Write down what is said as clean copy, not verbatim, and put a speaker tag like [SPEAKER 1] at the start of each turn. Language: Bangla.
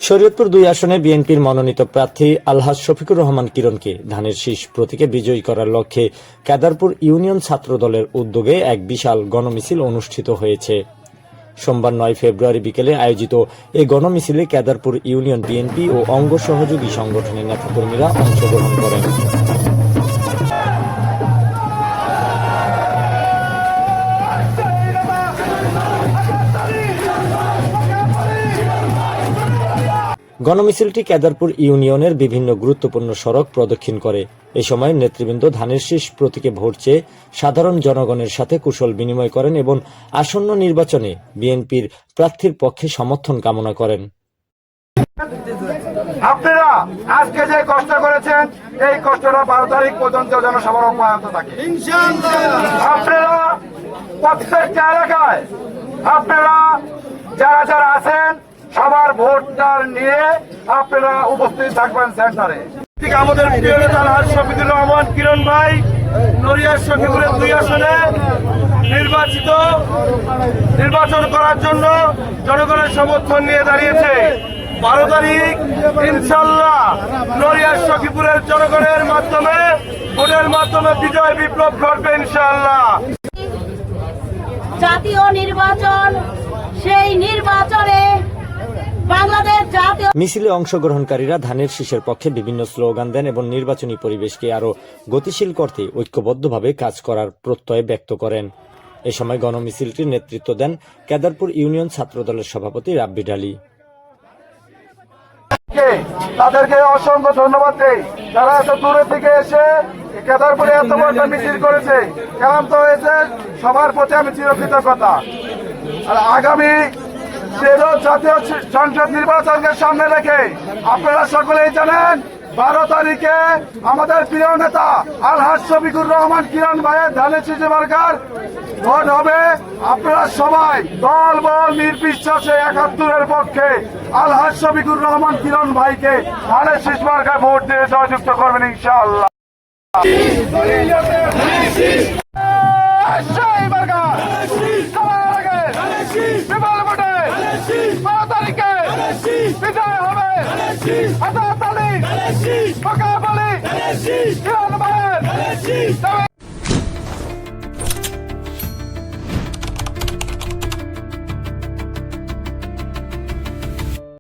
[SPEAKER 1] শরীয়তপুর ২ আসনে বিএনপির মনোনীত প্রার্থী আলহাজ শফিকুর রহমান কিরণকে ধানের শীষ প্রতীকে বিজয়ী করার লক্ষ্যে কেদারপুর ইউনিয়ন ছাত্র দলের উদ্যোগে এক বিশাল গণমিছিল অনুষ্ঠিত হয়েছে। সোমবার ৯ ফেব্রুয়ারি বিকেলে আয়োজিত এই গণমিছিলে কেদারপুর ইউনিয়ন বিএনপি ও অঙ্গ সহযোগী সংগঠনের নেতাকর্মীরা অংশগ্রহণ করেন। গণমিছিলটি কেদারপুর ইউনিয়নের বিভিন্ন গুরুত্বপূর্ণ সড়ক প্রদক্ষিণ করে। এ সময় নেতৃবৃন্দ ধানের শীষ প্রতীকে ভোট চেয়ে সাধারণ জনগণের সাথে কুশল বিনিময় করেন এবং আসন্ন নির্বাচনে বিএনপির প্রার্থীর পক্ষে সমর্থন কামনা করেন।
[SPEAKER 2] আপনারা আজকে যে কষ্ট করেছেন এই কষ্টটা 12 তারিখ পর্যন্ত যেন সবার অব্যাহত থাকে আপনারা প্রত্যেকটা এলাকায় আপনারা যারা যারা আছেন সবার ভোটদার নিয়ে আপনারা উপস্থিত থাকবেন সেন্টারে। ঠিক আমাদের প্রিয় নেতা আলহাজ শফিকুর রহমান কিরণ ভাই নড়িয়া সখীপুরের 2 আসনে নির্বাচন করার জন্য জনগণের সমর্থন নিয়ে দাঁড়িয়েছে। 12 তারিখ ইনশাল্লাহ নড়িয়া সখীপুরের জনগণের মাধ্যমে ভোটের মাধ্যমে বিজয় বিপ্লব ঘটবে ইনশাল্লাহ।
[SPEAKER 3] জাতীয় নির্বাচন, সেই নির্বাচনে
[SPEAKER 1] মিছিলে অংশগ্রহণকারীরা ধানের শীষের পক্ষে বিভিন্ন স্লোগান দেন এবং নির্বাচনী পরিবেশকে আরো গতিশীল করতে ঐক্যবদ্ধভাবে কাজ করার প্রত্যয় ব্যক্ত করেন। এ সময় গণমিছিলটির নেতৃত্ব দেন কেদারপুর ইউনিয়ন ছাত্রদলের সভাপতি রাব্বি আলী।
[SPEAKER 2] তাদেরকে অসংখ্য ধন্যবাদ দেই যারা এত দূরে থেকে এসে কেদারপুরে এত বড় মিছিল করেছে, ক্লান্ত হয়েছে, সবার প্রতি আমি চিরকৃতজ্ঞতা। আর আগামী জাতীয় সংসদ নির্বাচনকে সামনে রেখে আপনারা সকলেই জানেন 12 তারিখে আমাদের প্রিয় নেতা আলহাজ শফিকুর রহমান কিরণ ভাইয়ের ধানের শীষ মার্কার ভোট হবে। আপনারা সবাই দল বল নির্বিশেষে 71-এর পক্ষে আলহাজ শফিকুর রহমান কিরণ ভাইকে ধানের শীষ মার্কায় ভোট দিয়ে জয়যুক্ত করবেন ইনশাআল্লাহ। বিজয় হবে।